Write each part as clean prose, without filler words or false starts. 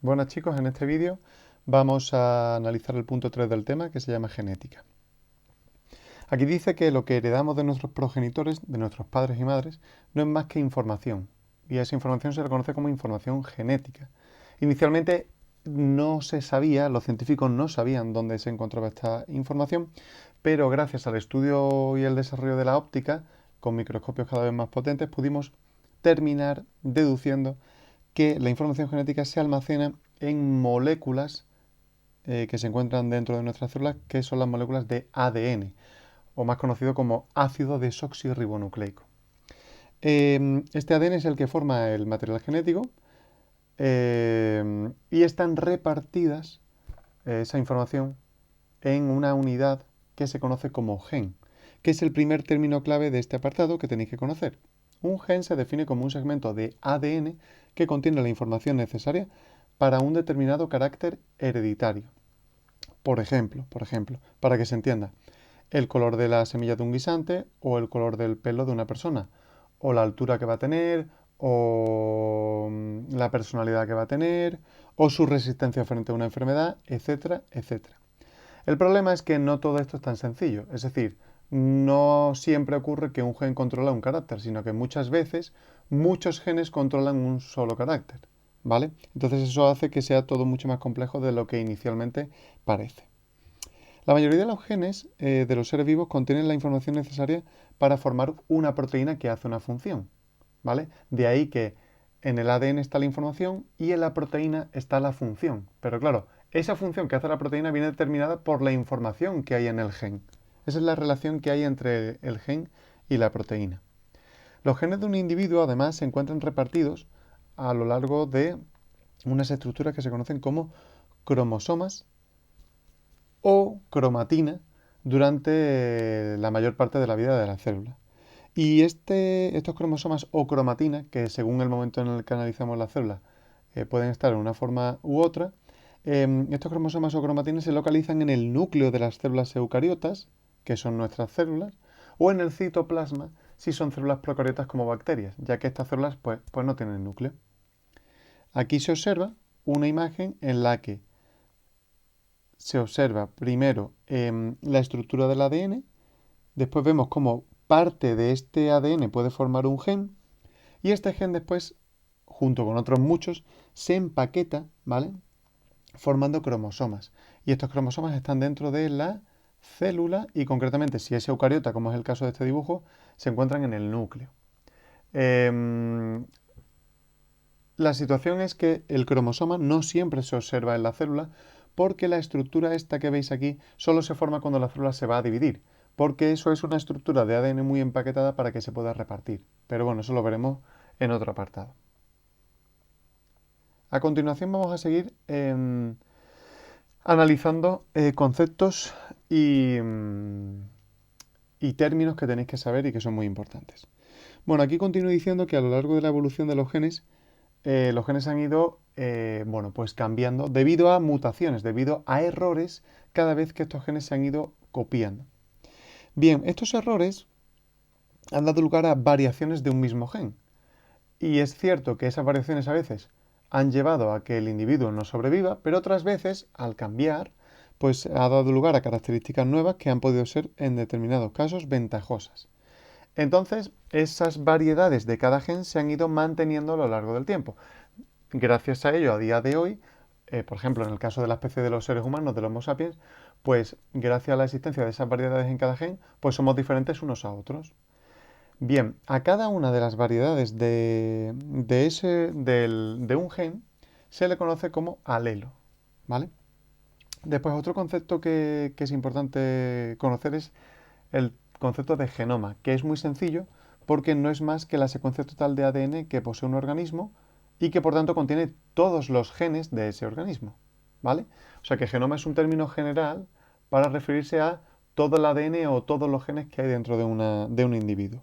Buenas chicos, en este vídeo vamos a analizar el punto 3 del tema que se llama genética. Aquí dice que lo que heredamos de nuestros progenitores, de nuestros padres y madres, no es más que información. Y a esa información se le conoce como información genética. Inicialmente no se sabía, los científicos no sabían dónde se encontraba esta información, pero gracias al estudio y el desarrollo de la óptica, con microscopios cada vez más potentes, pudimos terminar deduciendo que la información genética se almacena en moléculas que se encuentran dentro de nuestras células, que son las moléculas de ADN, o más conocido como ácido desoxirribonucleico. Este ADN es el que forma el material genético y están repartidas esa información en una unidad que se conoce como gen, que es el primer término clave de este apartado que tenéis que conocer. Un gen se define como un segmento de ADN que contiene la información necesaria para un determinado carácter hereditario. Por ejemplo, para que se entienda, el color de la semilla de un guisante o el color del pelo de una persona, o la altura que va a tener, o la personalidad que va a tener, o su resistencia frente a una enfermedad, etcétera, etcétera. El problema es que no todo esto es tan sencillo, es decir, no siempre ocurre que un gen controla un carácter, sino que muchas veces muchos genes controlan un solo carácter, ¿vale? Entonces eso hace que sea todo mucho más complejo de lo que inicialmente parece. La mayoría de los genes de los seres vivos contienen la información necesaria para formar una proteína que hace una función, ¿vale? De ahí que en el ADN está la información y en la proteína está la función. Pero claro, esa función que hace la proteína viene determinada por la información que hay en el gen. Esa es la relación que hay entre el gen y la proteína. Los genes de un individuo además se encuentran repartidos a lo largo de unas estructuras que se conocen como cromosomas o cromatina durante la mayor parte de la vida de la célula. Y estos cromosomas o cromatina, que según el momento en el que analizamos la célula pueden estar en una forma u otra, estos cromosomas o cromatinas se localizan en el núcleo de las células eucariotas, que son nuestras células, o en el citoplasma, si son células procariotas como bacterias, ya que estas células pues no tienen núcleo. Aquí se observa una imagen en la que se observa primero la estructura del ADN, después vemos cómo parte de este ADN puede formar un gen y este gen después, junto con otros muchos, se empaqueta, ¿vale? Formando cromosomas. Y estos cromosomas están dentro de la célula y concretamente si es eucariota, como es el caso de este dibujo, se encuentran en el núcleo. La situación es que el cromosoma no siempre se observa en la célula porque la estructura esta que veis aquí solo se forma cuando la célula se va a dividir, porque eso es una estructura de ADN muy empaquetada para que se pueda repartir. Pero bueno, eso lo veremos en otro apartado. A continuación vamos a seguir analizando conceptos y términos que tenéis que saber y que son muy importantes. Bueno, aquí continúo diciendo que a lo largo de la evolución de los genes han ido bueno, pues cambiando debido a mutaciones, debido a errores cada vez que estos genes se han ido copiando. Bien, estos errores han dado lugar a variaciones de un mismo gen. Y es cierto que esas variaciones a veces han llevado a que el individuo no sobreviva, pero otras veces, al cambiar, pues ha dado lugar a características nuevas que han podido ser en determinados casos ventajosas. Entonces, esas variedades de cada gen se han ido manteniendo a lo largo del tiempo. Gracias a ello, a día de hoy, por ejemplo, en el caso de la especie de los seres humanos, del Homo sapiens, pues gracias a la existencia de esas variedades en cada gen, pues somos diferentes unos a otros. Bien, a cada una de las variedades de un gen se le conoce como alelo, ¿vale? Después, otro concepto que es importante conocer es el concepto de genoma, que es muy sencillo porque no es más que la secuencia total de ADN que posee un organismo y que por tanto contiene todos los genes de ese organismo, ¿vale? O sea que genoma es un término general para referirse a todo el ADN o todos los genes que hay dentro de un individuo.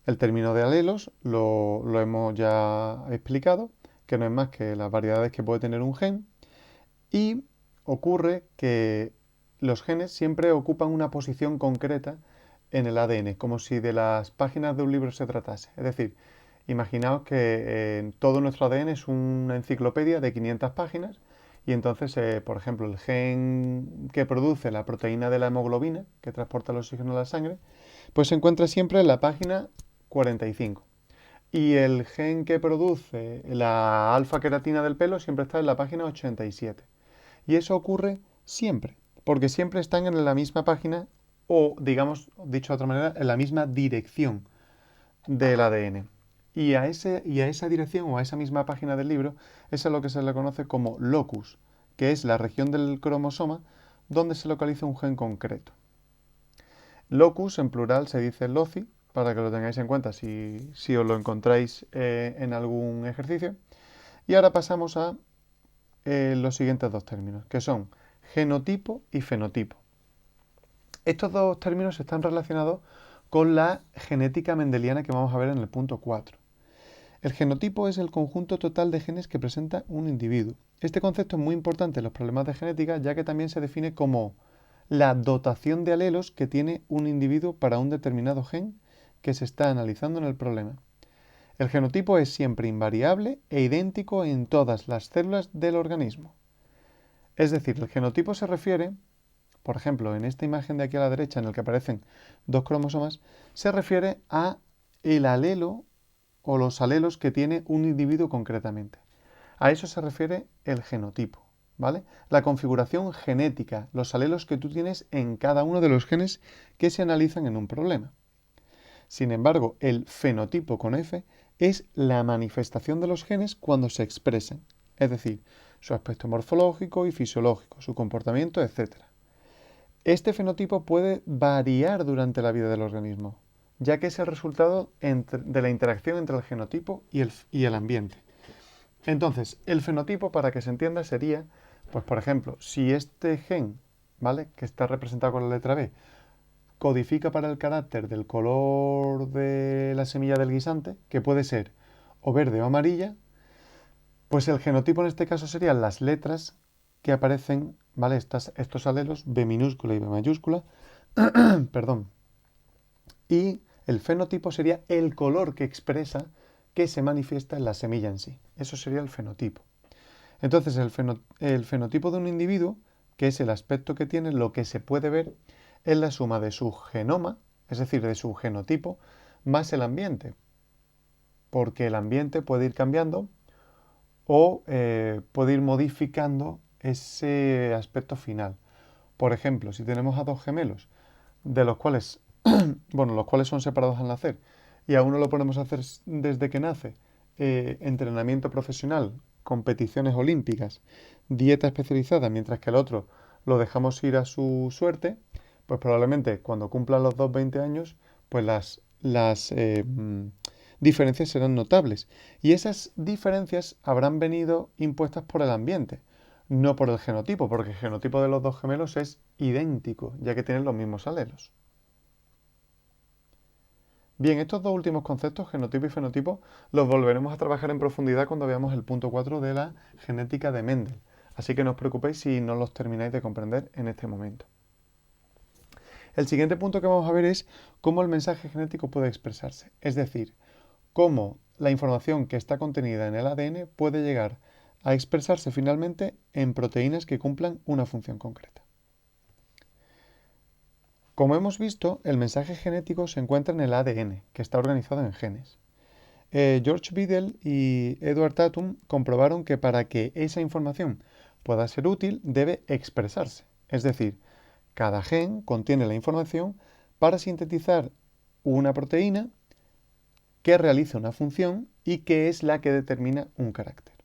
El término de alelos lo hemos ya explicado, que no es más que las variedades que puede tener un gen, y ocurre que los genes siempre ocupan una posición concreta en el ADN, como si de las páginas de un libro se tratase. Es decir, Imaginaos que todo nuestro ADN es una enciclopedia de 500 páginas y entonces, por ejemplo, el gen que produce la proteína de la hemoglobina, que transporta el oxígeno a la sangre, pues se encuentra siempre en la página 45. Y el gen que produce la alfa-queratina del pelo siempre está en la página 87. Y eso ocurre siempre, porque siempre están en la misma página o, digamos, dicho de otra manera, en la misma dirección del ADN. Y a esa dirección o a esa misma página del libro es a lo que se le conoce como locus, que es la región del cromosoma donde se localiza un gen concreto. Locus en plural se dice loci, para que lo tengáis en cuenta si os lo encontráis en algún ejercicio. Y ahora pasamos a los siguientes dos términos, que son genotipo y fenotipo. Estos dos términos están relacionados con la genética mendeliana que vamos a ver en el punto 4. El genotipo es el conjunto total de genes que presenta un individuo. Este concepto es muy importante en los problemas de genética, ya que también se define como la dotación de alelos que tiene un individuo para un determinado gen que se está analizando en el problema. El genotipo es siempre invariable e idéntico en todas las células del organismo. Es decir, el genotipo se refiere, por ejemplo, en esta imagen de aquí a la derecha en el que aparecen dos cromosomas, se refiere a el alelo o los alelos que tiene un individuo concretamente. A eso se refiere el genotipo, ¿vale? La configuración genética, los alelos que tú tienes en cada uno de los genes que se analizan en un problema. Sin embargo, el fenotipo con F es la manifestación de los genes cuando se expresan, es decir, su aspecto morfológico y fisiológico, su comportamiento, etc. Este fenotipo puede variar durante la vida del organismo, ya que es el resultado de la interacción entre el genotipo y el ambiente. Entonces, el fenotipo, para que se entienda, sería, pues por ejemplo, si este gen, ¿vale?, que está representado con la letra B, codifica para el carácter del color de la semilla del guisante, que puede ser o verde o amarilla, pues el genotipo en este caso serían las letras que aparecen, ¿vale? Estos alelos, B minúscula y B mayúscula, perdón. Y el fenotipo sería el color que expresa, que se manifiesta en la semilla en sí. Eso sería el fenotipo. Entonces, el fenotipo de un individuo, que es el aspecto que tiene, lo que se puede ver es la suma de su genoma, es decir, de su genotipo, más el ambiente. Porque el ambiente puede ir cambiando o puede ir modificando ese aspecto final. Por ejemplo, si tenemos a dos gemelos, de los cuales, bueno, los cuales son separados al nacer, y a uno lo ponemos a hacer desde que nace, entrenamiento profesional, competiciones olímpicas, dieta especializada, mientras que el otro lo dejamos ir a su suerte, pues probablemente cuando cumplan los dos 20 años, pues las diferencias serán notables. Y esas diferencias habrán venido impuestas por el ambiente, no por el genotipo, porque el genotipo de los dos gemelos es idéntico, ya que tienen los mismos alelos. Bien, estos dos últimos conceptos, genotipo y fenotipo, los volveremos a trabajar en profundidad cuando veamos el punto 4 de la genética de Mendel. Así que no os preocupéis si no los termináis de comprender en este momento. El siguiente punto que vamos a ver es cómo el mensaje genético puede expresarse, es decir, cómo la información que está contenida en el ADN puede llegar a expresarse finalmente en proteínas que cumplan una función concreta. Como hemos visto, el mensaje genético se encuentra en el ADN, que está organizado en genes. George Biddle y Edward Tatum comprobaron que para que esa información pueda ser útil debe expresarse. Es decir, cada gen contiene la información para sintetizar una proteína que realiza una función y que es la que determina un carácter.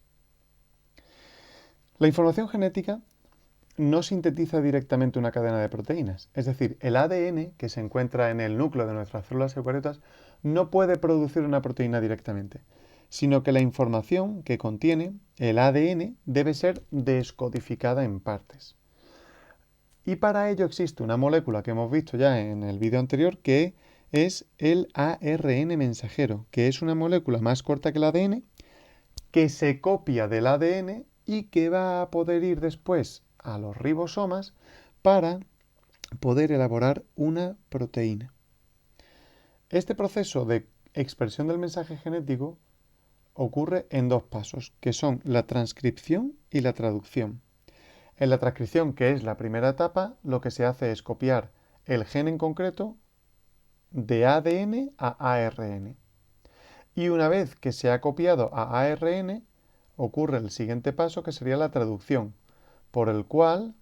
La información genética no sintetiza directamente una cadena de proteínas. Es decir, el ADN, que se encuentra en el núcleo de nuestras células eucariotas, no puede producir una proteína directamente, sino que la información que contiene el ADN debe ser descodificada en partes. Y para ello existe una molécula que hemos visto ya en el vídeo anterior, que es el ARN mensajero, que es una molécula más corta que el ADN, que se copia del ADN y que va a poder ir después a los ribosomas para poder elaborar una proteína. Este proceso de expresión del mensaje genético ocurre en dos pasos, que son la transcripción y la traducción. En la transcripción, que es la primera etapa, lo que se hace es copiar el gen en concreto de ADN a ARN. Y una vez que se ha copiado a ARN, ocurre el siguiente paso, que sería la traducción, por la cual,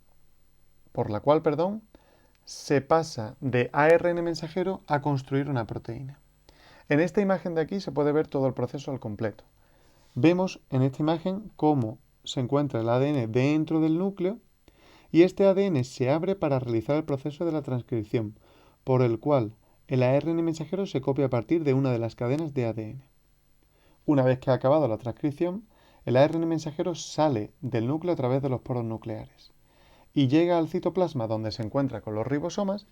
se pasa de ARN mensajero a construir una proteína. En esta imagen de aquí se puede ver todo el proceso al completo. Vemos en esta imagen cómo se encuentra el ADN dentro del núcleo y este ADN se abre para realizar el proceso de la transcripción, por el cual el ARN mensajero se copia a partir de una de las cadenas de ADN. Una vez que ha acabado la transcripción, el ARN mensajero sale del núcleo a través de los poros nucleares y llega al citoplasma donde se encuentra con los ribosomas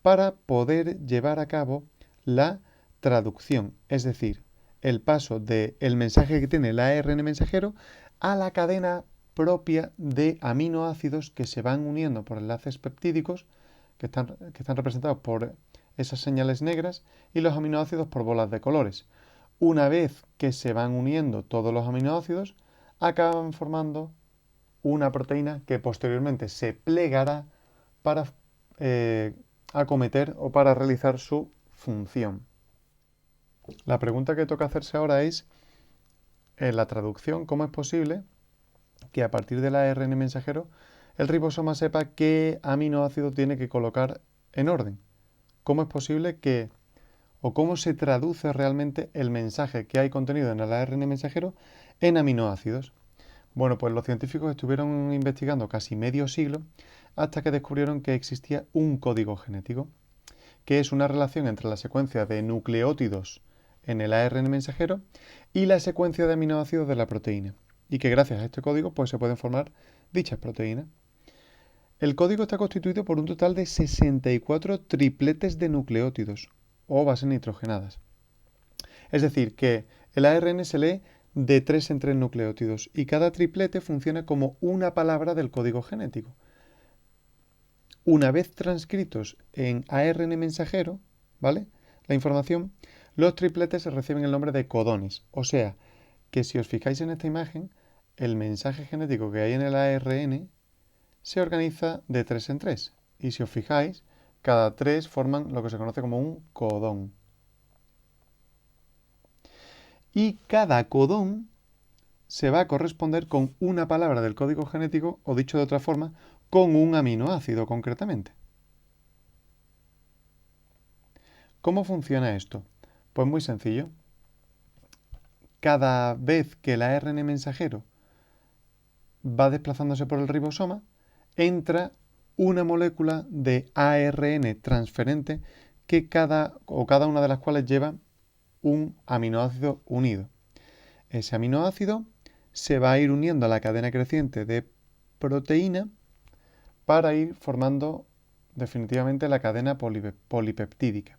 para poder llevar a cabo la traducción, es decir, el paso del mensaje que tiene el ARN mensajero a la cadena propia de aminoácidos que se van uniendo por enlaces peptídicos que están representados por esas señales negras y los aminoácidos por bolas de colores. Una vez que se van uniendo todos los aminoácidos, acaban formando una proteína que posteriormente se plegará para acometer o para realizar su función. La pregunta que toca hacerse ahora es, en la traducción, ¿cómo es posible que a partir del ARN mensajero el ribosoma sepa qué aminoácido tiene que colocar en orden? ¿Cómo es posible que, o cómo se traduce realmente el mensaje que hay contenido en el ARN mensajero en aminoácidos? Bueno, pues los científicos estuvieron investigando casi medio siglo hasta que descubrieron que existía un código genético, que es una relación entre la secuencia de nucleótidos en el ARN mensajero y la secuencia de aminoácidos de la proteína, y que gracias a este código pues, se pueden formar dichas proteínas. El código está constituido por un total de 64 tripletes de nucleótidos o bases nitrogenadas. Es decir, que el ARN se lee de 3 en 3 nucleótidos y cada triplete funciona como una palabra del código genético. Una vez transcritos en ARN mensajero, ¿vale? La información, los tripletes reciben el nombre de codones. O sea, que si os fijáis en esta imagen, el mensaje genético que hay en el ARN se organiza de 3 en 3. Y si os fijáis, cada 3 forman lo que se conoce como un codón. Y cada codón se va a corresponder con una palabra del código genético, o dicho de otra forma, con un aminoácido concretamente. ¿Cómo funciona esto? Pues muy sencillo. Cada vez que el ARN mensajero va desplazándose por el ribosoma, entra una molécula de ARN transferente que cada una de las cuales lleva un aminoácido unido. Ese aminoácido se va a ir uniendo a la cadena creciente de proteína para ir formando definitivamente la cadena polipeptídica.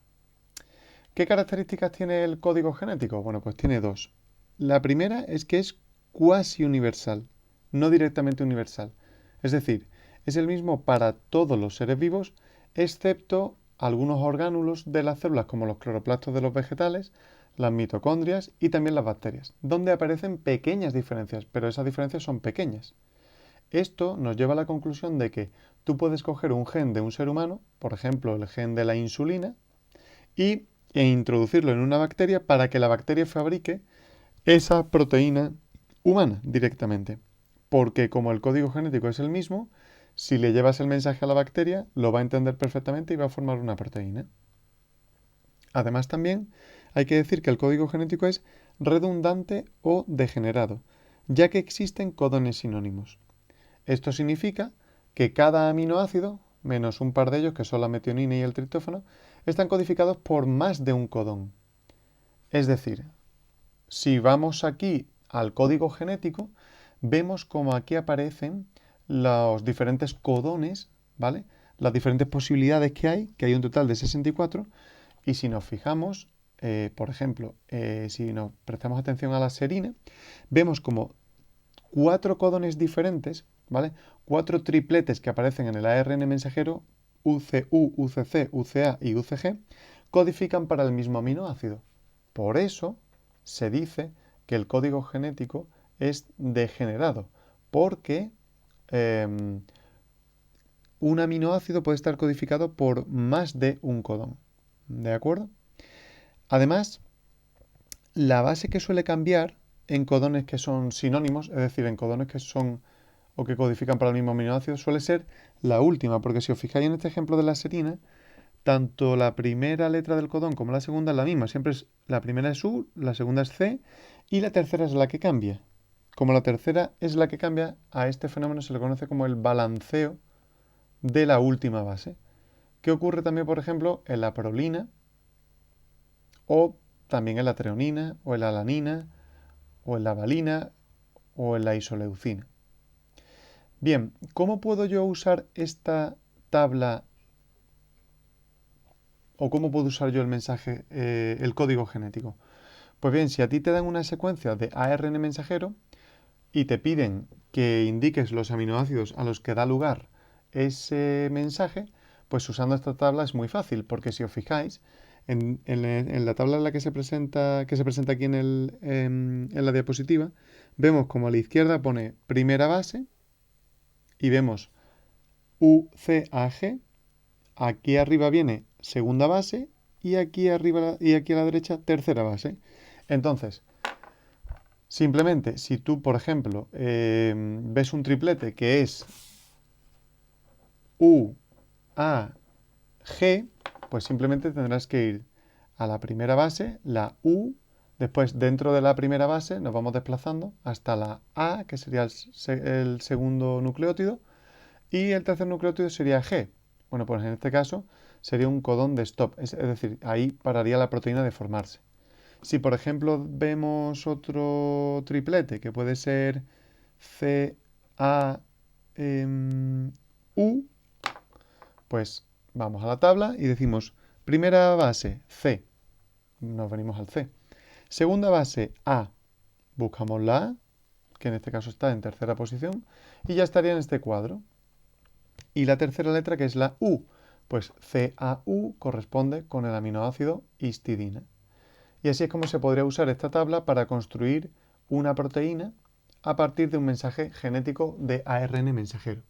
¿Qué características tiene el código genético? Bueno, pues tiene dos. La primera es que es cuasi universal, no directamente universal. Es decir, es el mismo para todos los seres vivos, excepto algunos orgánulos de las células, como los cloroplastos de los vegetales, las mitocondrias y también las bacterias, donde aparecen pequeñas diferencias, pero esas diferencias son pequeñas. Esto nos lleva a la conclusión de que tú puedes coger un gen de un ser humano, por ejemplo el gen de la insulina, e introducirlo en una bacteria para que la bacteria fabrique esa proteína humana directamente. Porque como el código genético es el mismo, si le llevas el mensaje a la bacteria, lo va a entender perfectamente y va a formar una proteína. Además también hay que decir que el código genético es redundante o degenerado, ya que existen codones sinónimos. Esto significa que cada aminoácido, menos un par de ellos que son la metionina y el triptófano, están codificados por más de un codón. Es decir, si vamos aquí al código genético, vemos como aquí aparecen los diferentes codones, ¿vale? Las diferentes posibilidades que hay un total de 64, y si nos fijamos, por ejemplo, si nos prestamos atención a la serina, vemos como 4 codones diferentes, ¿vale? 4 tripletes que aparecen en el ARN mensajero, UCU, UCC, UCA y UCG, codifican para el mismo aminoácido. Por eso se dice que el código genético es degenerado, porque un aminoácido puede estar codificado por más de un codón. ¿De acuerdo? Además, la base que suele cambiar en codones que son sinónimos, es decir, en codones que son o que codifican para el mismo aminoácido, suele ser la última, porque si os fijáis en este ejemplo de la serina, tanto la primera letra del codón como la segunda es la misma. Siempre es la primera es U, la segunda es C y la tercera es la que cambia. Como la tercera es la que cambia, a este fenómeno se le conoce como el balanceo de la última base, que ocurre también, por ejemplo, en la prolina o también en la treonina o en la alanina o en la valina o en la isoleucina. Bien, ¿cómo puedo yo usar esta tabla o cómo puedo usar yo el mensaje, el código genético? Pues bien, si a ti te dan una secuencia de ARN mensajero y te piden que indiques los aminoácidos a los que da lugar ese mensaje, pues usando esta tabla es muy fácil, porque si os fijáis, en la tabla en la que se presenta aquí en la diapositiva, vemos como a la izquierda pone primera base y vemos UCAG, aquí arriba viene segunda base y aquí arriba y aquí a la derecha tercera base. Entonces, simplemente, si tú, por ejemplo, ves un triplete que es U, A, G, pues simplemente tendrás que ir a la primera base, la U, después dentro de la primera base nos vamos desplazando hasta la A, que sería el segundo nucleótido, y el tercer nucleótido sería G. Bueno, pues en este caso sería un codón de stop, es decir, ahí pararía la proteína de formarse. Si por ejemplo vemos otro triplete que puede ser C, A, U, pues vamos a la tabla y decimos primera base C, nos venimos al C. Segunda base A, buscamos la A, que en este caso está en tercera posición, y ya estaría en este cuadro. Y la tercera letra, que es la U, pues CAU corresponde con el aminoácido histidina. Y así es como se podría usar esta tabla para construir una proteína a partir de un mensaje genético de ARN mensajero.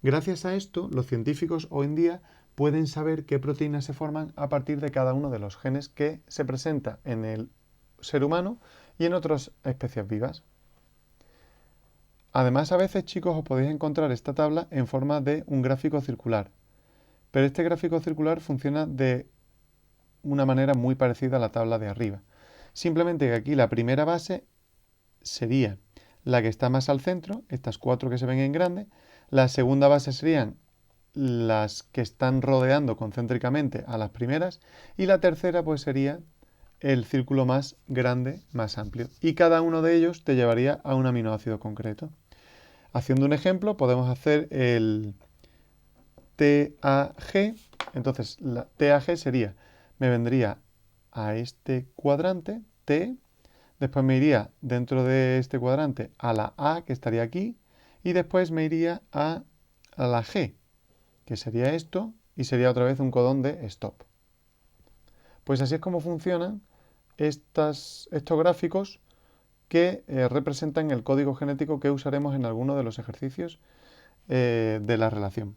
Gracias a esto, los científicos hoy en día pueden saber qué proteínas se forman a partir de cada uno de los genes que se presenta en el ser humano y en otras especies vivas. Además, a veces, chicos, os podéis encontrar esta tabla en forma de un gráfico circular. Pero este gráfico circular funciona de una manera muy parecida a la tabla de arriba. Simplemente que aquí la primera base sería la que está más al centro, estas cuatro que se ven en grande. La segunda base serían las que están rodeando concéntricamente a las primeras. Y la tercera pues sería el círculo más grande, más amplio. Y cada uno de ellos te llevaría a un aminoácido concreto. Haciendo un ejemplo, podemos hacer el TAG. Entonces, la TAG sería, me vendría a este cuadrante, T, después me iría dentro de este cuadrante a la A, que estaría aquí, y después me iría a la G, que sería esto, y sería otra vez un codón de stop. Pues así es como funcionan estos gráficos que representan el código genético que usaremos en alguno de los ejercicios de la relación.